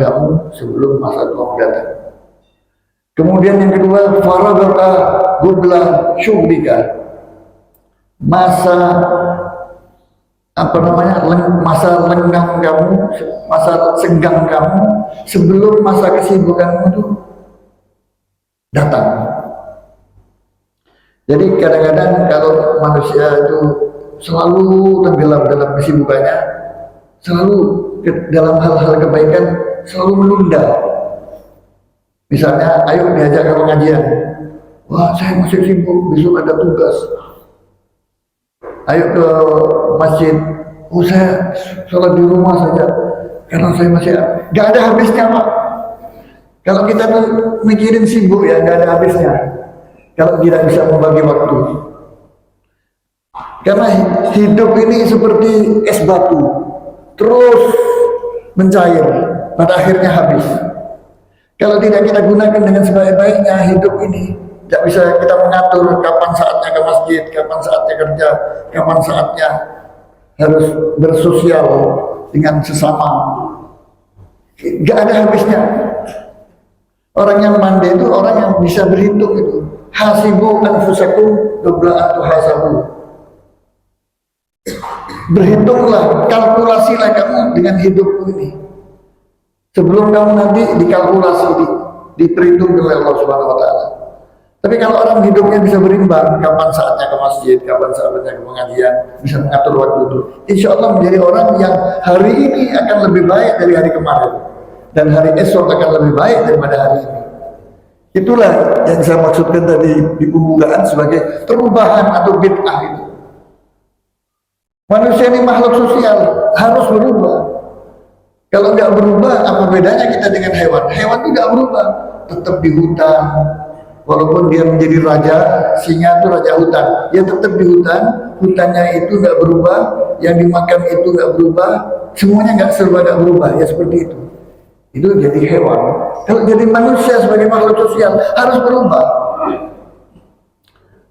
tenagamu sebelum masa tuamu datang. Kemudian yang kedua, faragaka gubla syuglika, masa masa lenggang kamu, masa senggang kamu sebelum masa kesibukanmu itu datang. Jadi kadang-kadang kalau manusia itu selalu tenggelam dalam kesibukannya, selalu dalam hal-hal kebaikan, selalu menunda. Misalnya, ayo diajak ke pengajian. Wah, saya masih sibuk, besok ada tugas. Ayo ke masjid. Oh, saya sholat di rumah saja, karena saya masih gak ada habisnya, Pak. Kalau kita tuh mikirin sibuk ya, gak ada habisnya. Kalau tidak bisa membagi waktu. Karena hidup ini seperti es batu, terus mencair, pada akhirnya habis. Kalau tidak kita gunakan dengan sebaik-baiknya hidup ini, tidak bisa kita mengatur kapan saatnya ke masjid, kapan saatnya kerja, kapan saatnya harus bersosial dengan sesama. Gak ada habisnya. Orang yang mandai itu orang yang bisa berhitung itu. Hasibu anfusakum qabla an tuhasabu. Berhitunglah, kalkulasilah kamu dengan hidupmu ini. Sebelum kamu nanti dikalkulasi, diperhitung oleh Allah Subhanahu wa taala. Tapi kalau orang hidupnya bisa berimbang, kapan saatnya ke masjid, kapan saatnya ke pengajian, bisa mengatur waktu itu, insya Allah menjadi orang yang hari ini akan lebih baik dari hari kemarin, dan hari esok akan lebih baik daripada hari ini. Itulah yang saya maksudkan tadi di pembukaan sebagai perubahan atau bid'ah itu. Manusia ini makhluk sosial, harus berubah. Kalau nggak berubah, apa bedanya kita dengan hewan? Hewan itu nggak berubah, tetap di hutan. Walaupun dia menjadi raja, singa itu raja hutan, dia tetap di hutan. Hutannya itu nggak berubah, yang dimakan itu nggak berubah, semuanya nggak berubah, ya seperti itu. Itu jadi hewan. Kalau jadi manusia sebagai makhluk sosial harus berubah.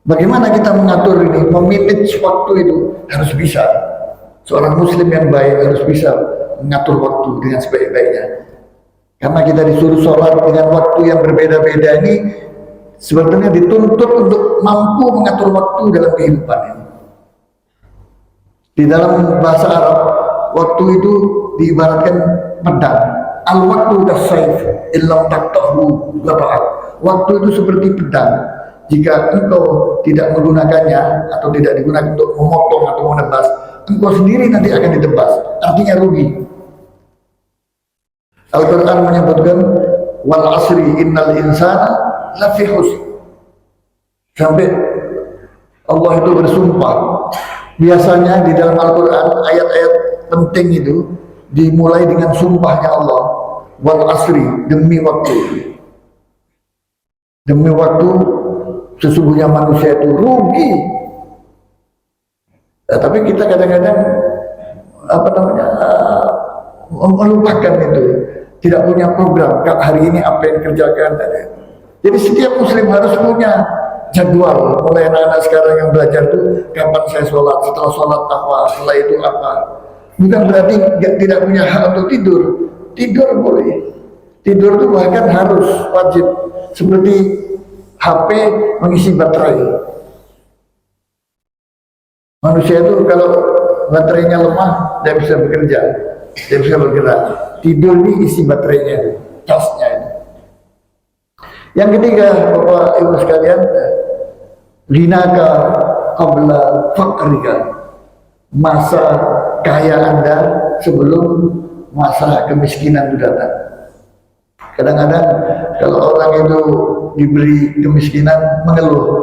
Bagaimana kita mengatur ini, memanage waktu itu harus bisa. Seorang muslim yang baik harus bisa mengatur waktu dengan sebaik-baiknya. Karena kita disuruh sholat dengan waktu yang berbeda-beda ini, sebetulnya dituntut untuk mampu mengatur waktu dalam kehidupan ini. Di dalam bahasa Arab, waktu itu diibaratkan pedang. Al-waktu kasayf illam taqtahu lata'at. Waktu itu seperti pedang. Jika engkau tidak menggunakannya atau tidak digunakan untuk memotong atau menebas, engkau sendiri nanti akan ditebas. Artinya rugi. Al-Quran menyebutkan wal asri innal insana lafi khusr. Sampai Allah itu bersumpah. Biasanya di dalam Al-Quran ayat-ayat penting itu dimulai dengan sumpahnya Allah. Wal asri, demi waktu. Demi waktu, sesungguhnya manusia itu rugi. Tapi kita kadang-kadang melupakan itu, tidak punya program. Hari ini apa yang kerjakan? Jadi setiap muslim harus punya jadwal. Mulai anak-anak sekarang yang belajar itu, kapan saya sholat, setelah sholat apa, setelah itu apa. Bukan berarti tidak punya hak untuk tidur. Tidur boleh. Tidur itu bahkan harus wajib. Seperti HP mengisi baterai. Manusia itu kalau baterainya lemah, dia bisa bekerja, dia bisa bergerak. Tidur ini isi baterainya, casnya itu. Yang ketiga, Bapak Ibu sekalian, ghinaka qabla faqrika. Masa kaya Anda sebelum masa kemiskinan itu datang. Kadang-kadang kalau orang itu diberi kemiskinan mengeluh,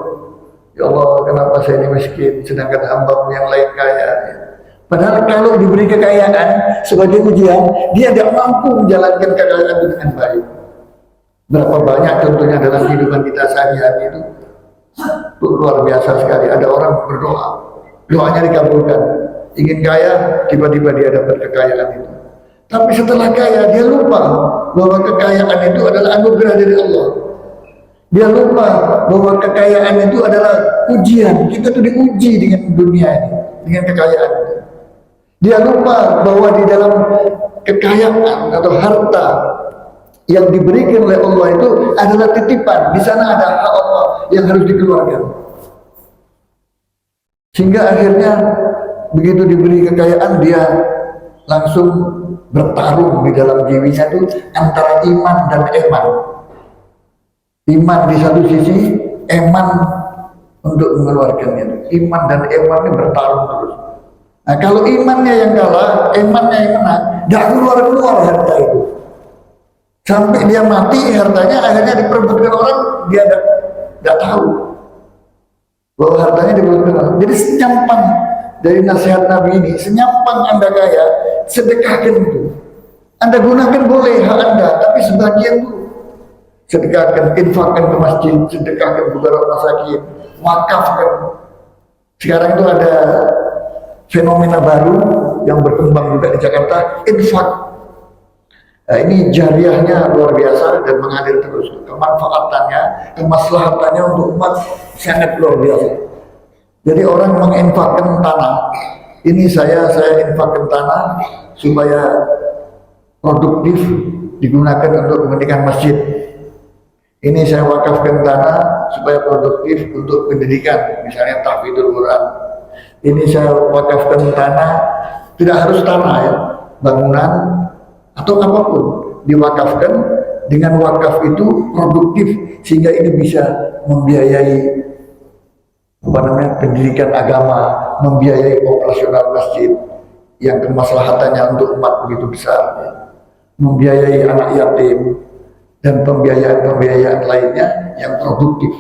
ya Allah, kenapa saya ini miskin sedangkan hamba yang lain kaya. Padahal kalau diberi kekayaan sebagai ujian, dia tidak mampu menjalankan kekayaan itu dengan baik. Berapa banyak contohnya dalam kehidupan kita sehari-hari itu luar biasa sekali. Ada orang berdoa, doanya dikabulkan, ingin kaya, tiba-tiba dia dapat kekayaan itu. Tapi setelah kaya, dia lupa bahwa kekayaan itu adalah anugerah dari Allah. Dia lupa bahwa kekayaan itu adalah ujian. Kita tuh diuji dengan dunia ini, dengan kekayaan. Dia lupa bahwa di dalam kekayaan atau harta yang diberikan oleh Allah itu adalah titipan. Di sana ada hak Allah yang harus dikeluarkan. Sehingga akhirnya begitu diberi kekayaan, dia langsung bertarung di dalam dirinya itu antara iman dan eman. Iman di satu sisi, eman untuk mengeluarkannya. Iman dan eman ini bertarung terus. Nah, kalau imannya yang kalah, emannya yang menang, tidak keluar harta itu. Sampai dia mati, hartanya akhirnya diperebutkan orang, dia tidak tahu bahwa hartanya diperebutkan orang. Jadi senyampang dari nasihat Nabi ini, senyampang Anda kaya, sedekahkan itu. Anda gunakan boleh hak Anda, tapi sebagian itu sedekahkan, infakkan ke masjid, sedekahkan kepada rumah sakit, wakafkan. Sekarang itu ada fenomena baru yang berkembang juga di Jakarta, infak. Nah, ini jariahnya luar biasa dan mengalir terus. Kemanfaatannya, kemaslahatannya untuk umat sangat luar biasa. Jadi orang menginfakkan tanah. Ini saya infakkan tanah supaya produktif digunakan untuk kepentingan masjid. Ini saya wakafkan tanah supaya produktif untuk pendidikan, misalnya tahfidzul Quran. Ini saya wakafkan tanah, tidak harus tanah ya, bangunan atau apapun diwakafkan. Dengan wakaf itu produktif sehingga ini bisa membiayai pendidikan agama, membiayai operasional masjid yang kemaslahatannya untuk umat begitu besar, ya. Membiayai anak yatim dan pembiayaan lainnya yang produktif.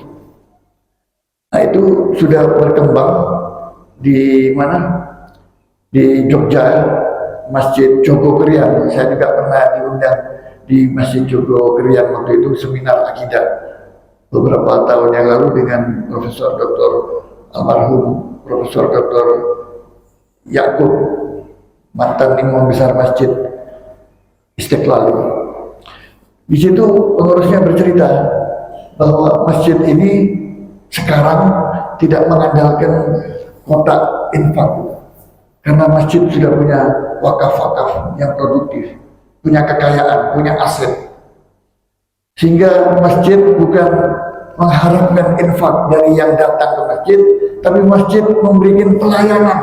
Nah, itu sudah berkembang di mana? Di Jogja, Masjid Jogo Krian. Saya juga pernah diundang di Masjid Jogo Krian waktu itu seminar akidah beberapa tahun yang lalu dengan Profesor Dr. almarhum Profesor Dr. Yakub, mantan imam besar Masjid Istiqlal. Di situ pengurusnya bercerita bahwa masjid ini sekarang tidak mengandalkan kotak infak, karena masjid sudah punya wakaf-wakaf yang produktif, punya kekayaan, punya aset, sehingga masjid bukan mengharapkan infak dari yang datang ke masjid, tapi masjid memberikan pelayanan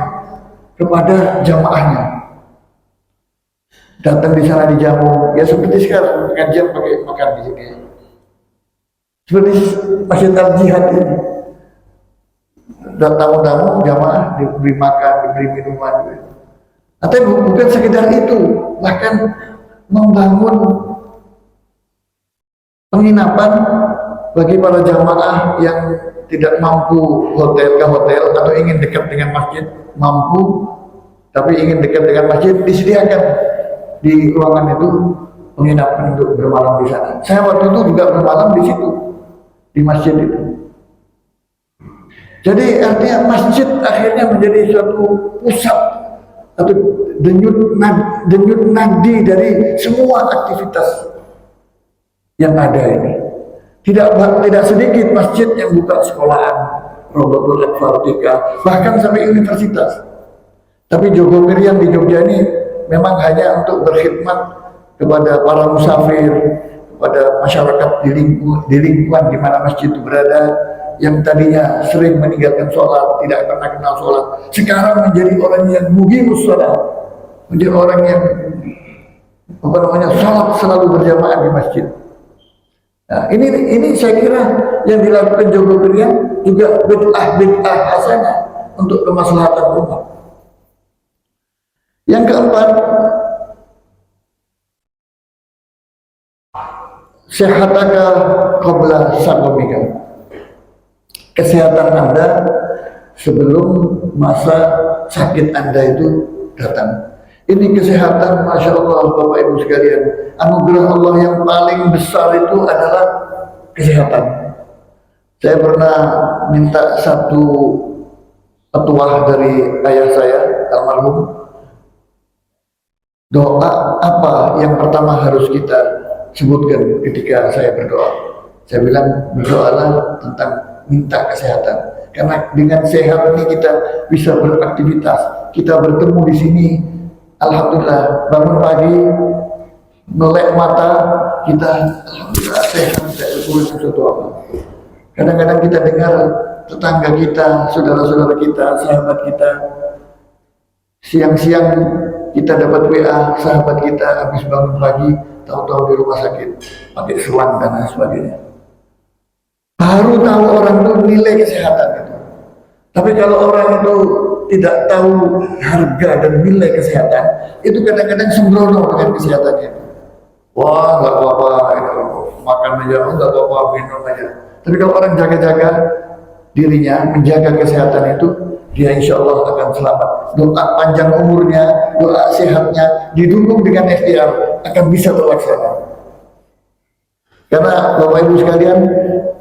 kepada jamaahnya. Datang di sana dijamu, ya seperti sekarang pengajian pakai makan di sini, seperti Masjid Al-Jihad ini. Tamu-tamu jamaah diberi makan, diberi minuman. Atau bukan sekedar itu, bahkan membangun penginapan bagi para jamaah yang tidak mampu hotel atau ingin dekat dengan masjid, mampu tapi ingin dekat dengan masjid, disediakan di ruangan itu penginapan untuk bermalam di sana. Saya waktu itu juga bermalam di situ, di masjid itu. Jadi artinya masjid akhirnya menjadi suatu pusat atau denyut nadi dari semua aktivitas yang ada ini. Tidak sedikit masjid yang buka sekolahan, Robotul Atfal TK, bahkan sampai universitas. Tapi Jogo Krian di Jogja ini memang hanya untuk berkhidmat kepada para musafir, kepada masyarakat di lingkungan di mana masjid itu berada, yang tadinya sering meninggalkan sholat, tidak pernah kenal sholat, sekarang menjadi orang yang muhimus sholat, menjadi orang yang sholat selalu berjamaah di masjid. Nah, ini saya kira yang dilakukan Jogo Krian juga bid'ah hasanah untuk kemaslahatan umat. Yang keempat, sehataka qabla saqamika. Kesehatan Anda sebelum masa sakit Anda itu datang. Ini kesehatan, Masya Allah, Bapak Ibu sekalian. Anugerah Allah yang paling besar itu adalah kesehatan. Saya pernah minta satu petuah dari ayah saya, almarhum. Doa apa yang pertama harus kita sebutkan ketika saya berdoa? Saya bilang, berdoalah tentang minta kesehatan. Karena dengan sehat ini kita bisa beraktivitas. Kita bertemu di sini, alhamdulillah, bangun pagi melek mata kita, alhamdulillah sehat, tidak kurus sesuatu apa. Kadang-kadang kita dengar tetangga kita, saudara-saudara kita, sahabat kita, siang-siang kita dapat WA sahabat kita habis bangun pagi, tahu-tahu di rumah sakit pakai selang dan sebagainya. Baru tahu orang itu nilai kesehatan itu. Tapi kalau orang itu tidak tahu harga dan nilai kesehatan, itu kadang-kadang sembrono dengan kesehatannya. Wah, nggak apa-apa, makan aja, nggak apa-apa, minum aja. Tapi kalau orang jaga-jaga dirinya, menjaga kesehatan itu, dia insya Allah akan selamat. Doa panjang umurnya, doa sehatnya, didukung dengan ikhtiar, akan bisa terlaksana. Karena Bapak Ibu sekalian,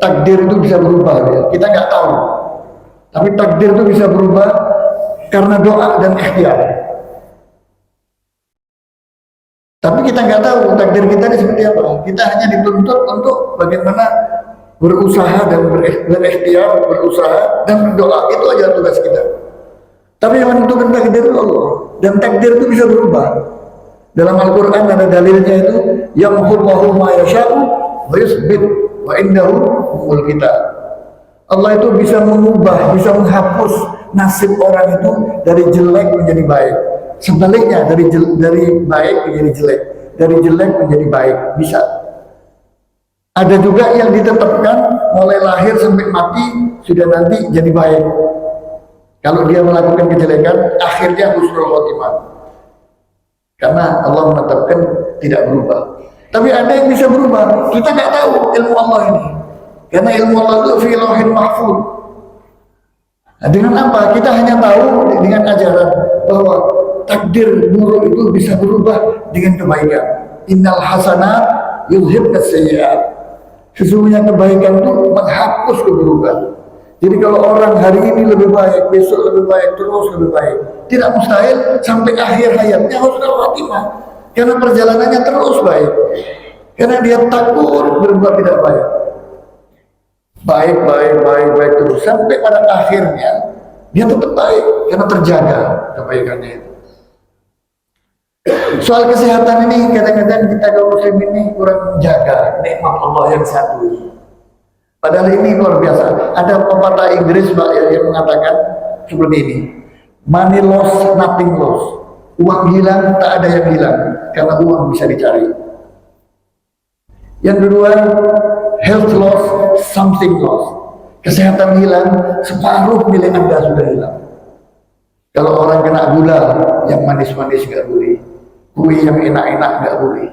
takdir itu bisa berubah, ya. Kita nggak tahu. Tapi takdir itu bisa berubah karena doa dan ikhtiar. Tapi kita nggak tahu takdir kita ini seperti apa. Kita hanya dituntut untuk bagaimana berusaha dan berikhtiar, berusaha dan berdoa. Itu aja tugas kita. Tapi yang menentukan takdir itu Allah. Dan takdir itu bisa berubah. Dalam Al-Quran ada dalilnya itu, yamhullahu ma yasha'u wa yusbit wa indahu ummul kitab. Allah itu bisa mengubah, bisa menghapus nasib orang itu dari jelek menjadi baik. Sebaliknya dari baik menjadi jelek, dari jelek menjadi baik, bisa. Ada juga yang ditetapkan mulai lahir sampai mati sudah nanti jadi baik. Kalau dia melakukan kejelekan, akhirnya husnul khotimah. Karena Allah menetapkan tidak berubah. Tapi ada yang bisa berubah. Kita nggak tahu ilmu Allah ini. Karena ilmu Allah itu fi lauhin mahfuz. Nah, dengan apa? Kita hanya tahu dengan ajaran bahwa takdir buruk itu bisa berubah dengan kebaikan. Innal hasanat yudhibnas sayyi'at. Sesungguhnya kebaikan itu menghapus keburukan. Jadi kalau orang hari ini lebih baik, besok lebih baik, terus lebih baik, tidak mustahil sampai akhir hayatnya husnul khotimah. Karena perjalanannya terus baik. Karena dia takut berbuat tidak baik. Baik terus sampai pada akhirnya dia tetap baik karena terjaga kebaikannya itu. Soal kesehatan ini kadang-kadang kita kaum muslim ini kurang menjaga nikmat Allah yang satu ini. Padahal ini luar biasa. Ada pepatah Inggris Pak yang mengatakan seperti ini. Money loss, nothing loss. Uang hilang, tak ada yang hilang karena uang bisa dicari. Yang kedua, health loss, something loss. Kesehatan hilang, separuh milik Anda sudah hilang. Kalau orang kena gula, yang manis-manis nggak boleh. Kue yang enak-enak nggak boleh.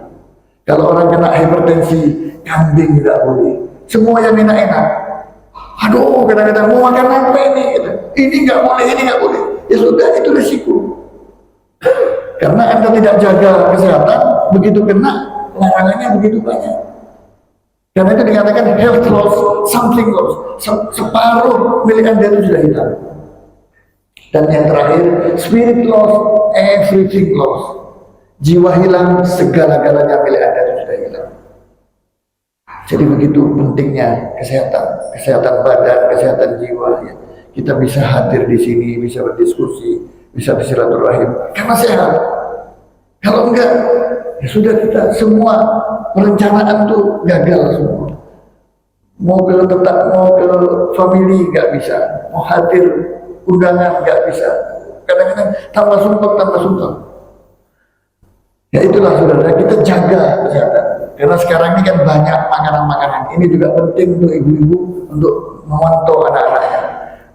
Kalau orang kena hipertensi, kambing nggak boleh. Semua yang enak-enak. Aduh, kadang-kadang mau makan apa ini? Ini nggak boleh, ini nggak boleh. Ya sudah, itu risiko. Karena Anda tidak jaga kesehatan, begitu kena, larangannya begitu banyak. Karena itu dikatakan health loss, something loss. Separuh milik Anda itu sudah hilang. Dan yang terakhir, spirit loss, everything loss. Jiwa hilang, segala-galanya milik Anda itu sudah hilang. Jadi begitu pentingnya kesehatan badan, kesehatan jiwa. Ya. Kita bisa hadir di sini, bisa berdiskusi, bisa bersilaturahim, karena sehat. Kalau enggak, ya sudah kita semua perencanaan tuh gagal semua. Mau ke family nggak bisa, mau hadir undangan nggak bisa. Kadang-kadang tambah sumpah. Ya itulah saudara, kita jaga kesehatan. Karena sekarang ini kan banyak makanan-makanan. Ini juga penting untuk ibu-ibu untuk memantau anak-anaknya.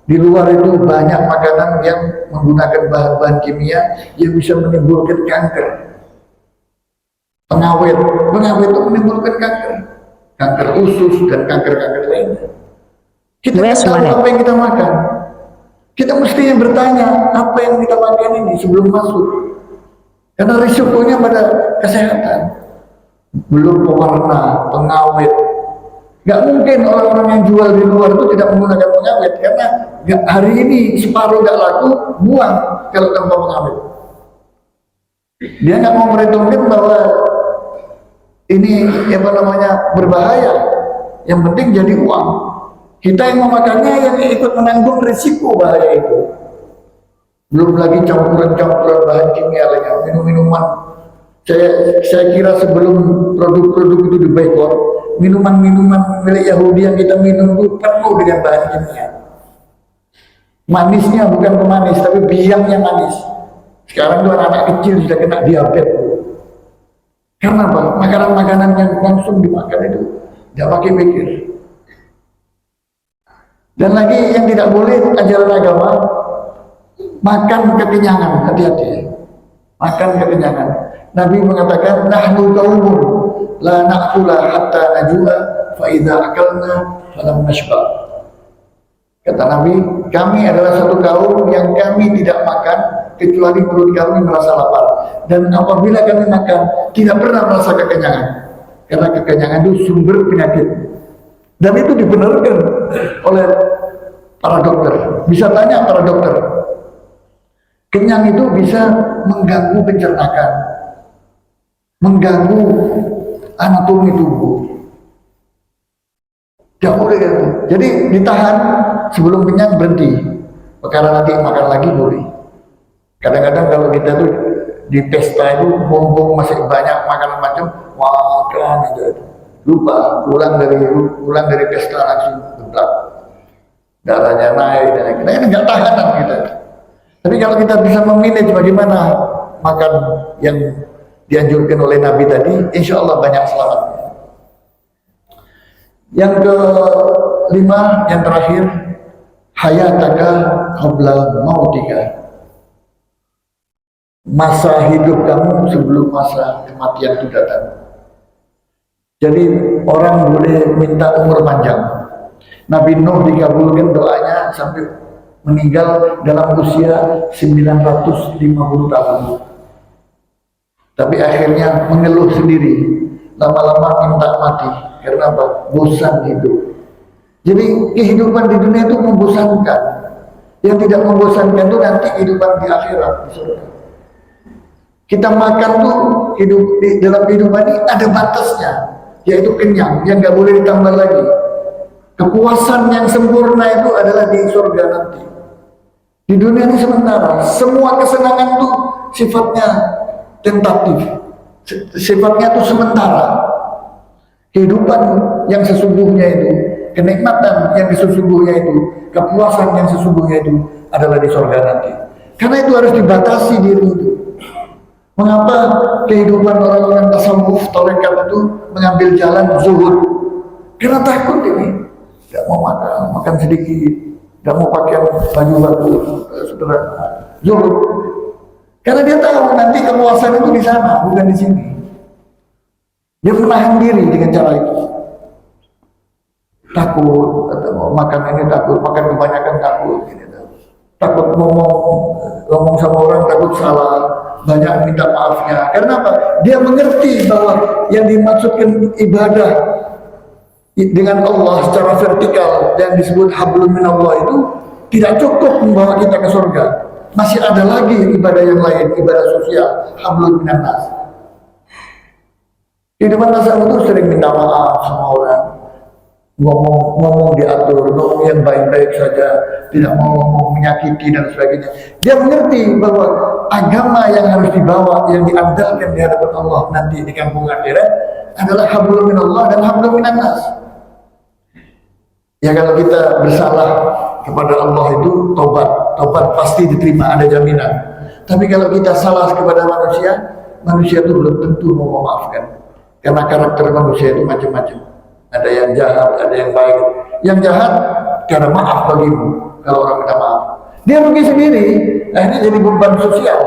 Di luar itu banyak makanan yang menggunakan bahan-bahan kimia yang bisa menimbulkan kanker. Pengawet itu menimbulkan kanker usus dan kanker-kanker lainnya. Kita tidak tahu apa yang kita makan. Kita mestinya bertanya apa yang kita makan ini sebelum masuk. Karena risikonya pada kesehatan. Belum pewarna, pengawet. Gak mungkin orang-orang yang jual di luar itu tidak menggunakan pengawet, karena hari ini separuh gak laku, buang kalau tanpa pengawet. Dia nggak mau memperhitungkan bahwa ini berbahaya. Yang penting jadi uang. Kita yang memakannya yang ikut menanggung risiko bahaya itu. Belum lagi campuran bahan kimia lainnya, minum-minuman Saya kira sebelum produk-produk itu diboikot, minuman-minuman milik Yahudi yang kita minum itu penuh dengan bahan kimia. Manisnya bukan pemanis, tapi biangnya manis. Sekarang tuh anak-anak kecil sudah kena diabetes. Karena apa? Makanan-makanan yang langsung dimakan itu tidak pakai pikir. Dan lagi yang tidak boleh ajaran agama, makan kekenyangan, hati-hati. Makan kekenyangan. Nabi mengatakan, nahnu qaumun la na'kula hatta najua fa idza akalna falam nashba. Kata Nabi, kami adalah satu kaum yang kami tidak makan kecuali perut kami merasa lapar. Dan apabila kami makan, tidak pernah merasa kekenyangan. Karena kekenyangan itu sumber penyakit. Dan itu dibenarkan oleh para dokter. Bisa tanya para dokter. Kenyang itu bisa mengganggu pencernaan, mengganggu anatomi tubuh. Tidak boleh kan? Jadi ditahan sebelum kenyang, berhenti. Perkara nanti makan lagi boleh. Kadang-kadang kalau kita tuh di pesta itu mumpung masih banyak makanan macam, makan aja. Lupa pulang dari pesta langsung geblak. Darahnya naik dan lain-lain, nggak tahanan kita. Tapi kalau kita bisa memanage bagaimana makan yang dianjurkan oleh Nabi tadi, insya Allah banyak selamatnya. Yang kelima, yang terakhir, hayataka qabla mautika. Masa hidup kamu sebelum masa kematian itu datang. Jadi orang boleh minta umur panjang. Nabi Nuh dikabulkan doanya sampai meninggal dalam usia 950 tahun. Tapi akhirnya mengeluh sendiri, lama-lama minta mati. Karena apa? Bosan hidup. Jadi kehidupan di dunia itu membosankan. Yang tidak membosankan itu nanti kehidupan di akhirat, di surga. Kita makan tuh dalam kehidupan ini ada batasnya, yaitu kenyang, yang nggak boleh ditambah lagi. Kepuasan yang sempurna itu adalah di surga nanti. Di dunia ini sementara, semua kesenangan itu sifatnya tentatif, sifatnya itu sementara. Kehidupan yang sesungguhnya itu, kenikmatan yang sesungguhnya itu, kepuasan yang sesungguhnya itu adalah di surga nanti. Karena itu harus dibatasi diri itu. Mengapa kehidupan orang-orang tasawuf, tarekat itu mengambil jalan zuhud? Karena takut ini. Tidak mau makan sedikit, tidak mau pakai baju baru, saudara. Zuhud. Karena dia tahu nanti kepuasan itu di sana, bukan di sini. Dia menahan diri dengan cara itu. Takut, atau makan ini takut, makan kebanyakan takut. Takut ngomong sama orang, takut salah, banyak minta maafnya. Karena apa? Dia mengerti bahwa yang dimaksudkan ibadah dengan Allah secara vertikal yang disebut hablum minallah itu tidak cukup membawa kita ke surga. Masih ada lagi ibadah yang lain, ibadah sosial, hablum minannas. Kehidupan tasawuf itu sering minta maaf sama orang, ngomong diatur, ngomong yang baik-baik saja, tidak mau ngomong menyakiti dan sebagainya. Dia mengerti bahwa agama yang harus dibawa, yang diandalkan di hadapan Allah nanti di kampung akhirat adalah hablum minallah dan hablum minannas. Ya kalau kita bersalah kepada Allah itu tobat pasti diterima, ada jaminan. Tapi kalau kita salah kepada manusia itu belum tentu mau memaafkan. Karena karakter manusia itu macam-macam. Ada yang jahat, ada yang baik. Yang jahat karena maaf bagimu kalau orang minta maaf. Dia rugi sendiri, akhirnya jadi beban sosial.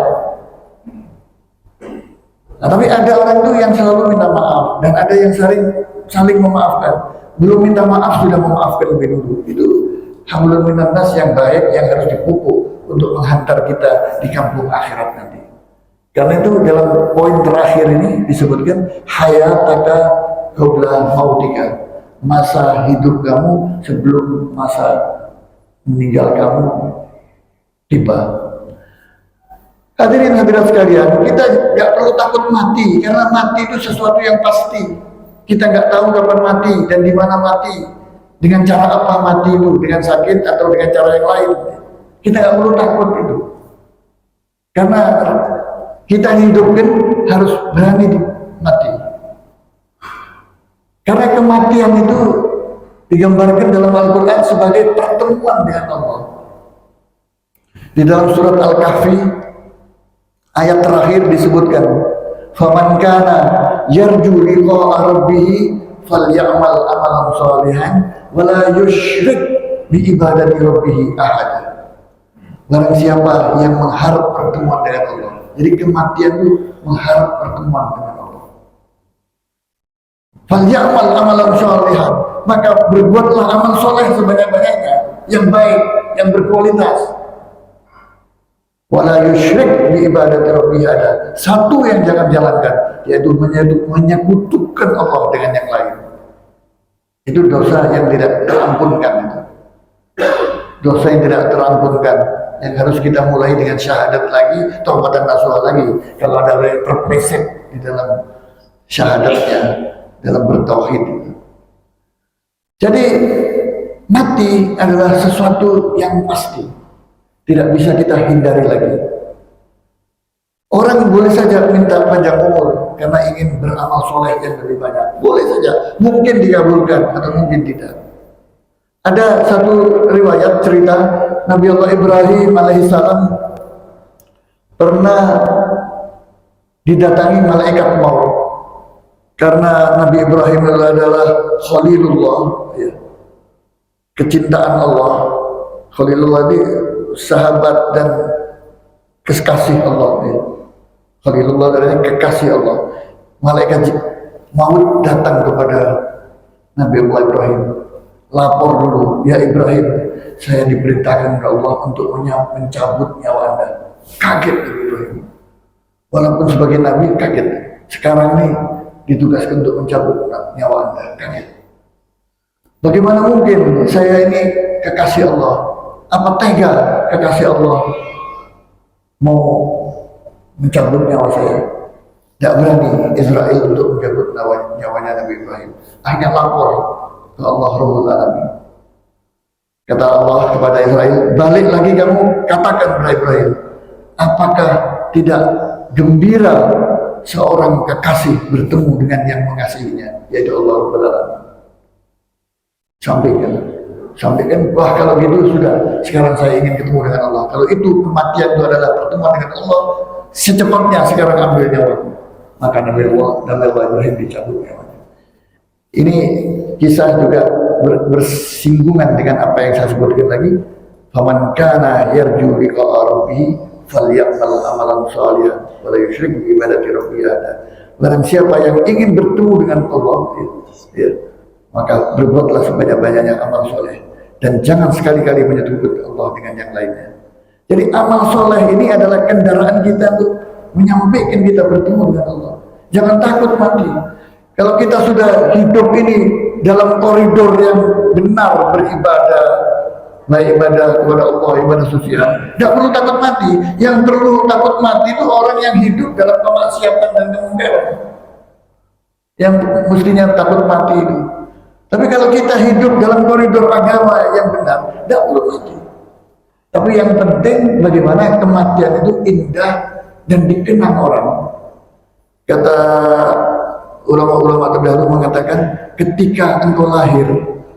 Nah, tapi ada orang itu yang selalu minta maaf dan ada yang saling memaafkan. Belum minta maaf sudah memaafkan lebih dulu. Itu hablum minannas yang baik yang harus dipupuk untuk menghantar kita di kampung akhirat nanti. Karena itu dalam poin terakhir ini disebutkan hayataka qabla mautika. Masa hidup kamu sebelum masa meninggal kamu tiba. Hadirin hadirat sekalian, kita nggak perlu takut mati karena mati itu sesuatu yang pasti. Kita nggak tahu kapan mati dan di mana mati, dengan cara apa mati itu, dengan sakit atau dengan cara yang lain. Kita nggak perlu takut itu, karena kita hidupkan harus berani mati. Karena kematian itu digambarkan dalam Al-Quran sebagai pertemuan dengan Allah. Di dalam surat Al-Kahfi ayat terakhir disebutkan, "Faman kana yarju liqa'a rabbih falyamal amalan shalihan wa la yusyrik bi ibadati rabbih ahada." Barang siapa yang mengharap pertemuan dengan Allah. Jadi kematian itu mengharap pertemuan dengan Allah. Falyamal amalan shalihan, maka berbuatlah amal soleh sebanyak-banyaknya, yang baik, yang berkualitas. Wala yusyrik bi ibadati rabbih ahada. Satu yang jangan jalankan, yaitu menyekutukan Allah dengan yang lain. Itu dosa yang tidak terampunkan. Dosa yang tidak terampunkan, yang harus kita mulai dengan syahadat lagi, taubatan nasuha lagi. Kalau ada yang terpleset di dalam syahadatnya, dalam bertauhid. Jadi mati adalah sesuatu yang pasti, tidak bisa kita hindari lagi. Orang boleh saja minta panjang umur karena ingin beramal soleh yang lebih banyak, boleh saja, mungkin dikabulkan atau mungkin tidak. Ada satu riwayat cerita Nabi Allah Ibrahim alaihissalam pernah didatangi malaikat maut, karena Nabi Ibrahim adalah Khalilullah, ya, kecintaan Allah. Khalilullah ini sahabat dan kekasih Allah, ya. Khalilullah adalah kekasih Allah. Malaikat maut datang kepada Nabi Allah Ibrahim, lapor dulu, "Ya Ibrahim, saya diperintahkan oleh Allah untuk mencabut nyawa Anda." Kaget Nabi Ibrahim. Walaupun sebagai Nabi kaget. Sekarang nih ditugaskan untuk mencabut nyawa Anda, kaget. Bagaimana mungkin saya ini kekasih Allah? Apa tega kekasih Allah mau mencabut nyawa saya? Tidak berani Israel untuk mencabut nyawanya Nabi Ibrahim. Akhirnya lapor ke Allah Rabbul Alamin. Kata Allah kepada Israel, "Balik lagi kamu, katakan kepada Ibrahim, apakah tidak gembira seorang kekasih bertemu dengan yang mengasihinya, yaitu Allah Rabbul Alamin?" Sampaikan, wah kalau gitu sudah, sekarang saya ingin ketemu dengan Allah. Kalau itu kematian itu adalah pertemuan dengan Allah, secepatnya sekarang ambil nyawa. Maka Nabi Allah Ibrahim dicabut nyawanya. Ini kisah juga bersinggungan dengan apa yang saya sebutkan lagi. Faman kana yarju liqa'a rabbih falyamal amalan shalihan wa la yusyrik bi ibadati rabbih ahada. Barang siapa yang ingin bertemu dengan Allah, ya, maka berbuatlah sebanyak-banyaknya amal soleh dan jangan sekali-kali menyekutukan Allah dengan yang lainnya. Jadi amal soleh ini adalah kendaraan kita untuk menyampaikan kita bertemu dengan Allah. Jangan takut mati. Kalau kita sudah hidup ini dalam koridor yang benar beribadah, baik ibadah kepada Allah, ibadah sosial, tidak perlu takut mati. Yang perlu takut mati itu orang yang hidup dalam kemaksiatan dan kemungkaran, yang mestinya takut mati itu. Tapi kalau kita hidup dalam koridor agama yang benar, tidak perlu mati. Tapi yang penting bagaimana kematian itu indah dan dikenang orang. Kata ulama-ulama terdahulu mengatakan, ketika engkau lahir,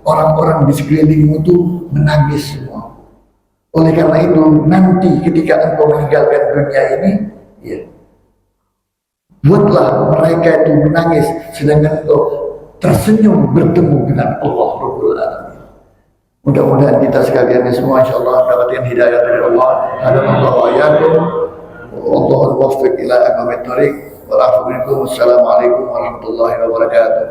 orang-orang di sekelilingmu itu menangis semua. Oleh karena itu, nanti ketika engkau meninggalkan dunia ini, ya, buatlah mereka itu menangis, sedangkan engkau tersenyum bertemu dengan Allah Rabbul Alamin. Mudah-mudahan kita sekalian semua insyaallah mendapatkan hidayah dari Allah. Hadanallahu wa iyyakum. Wallahu muwaffiq ila aqwamit thoriq. Assalamualaikum warahmatullahi wabarakatuh.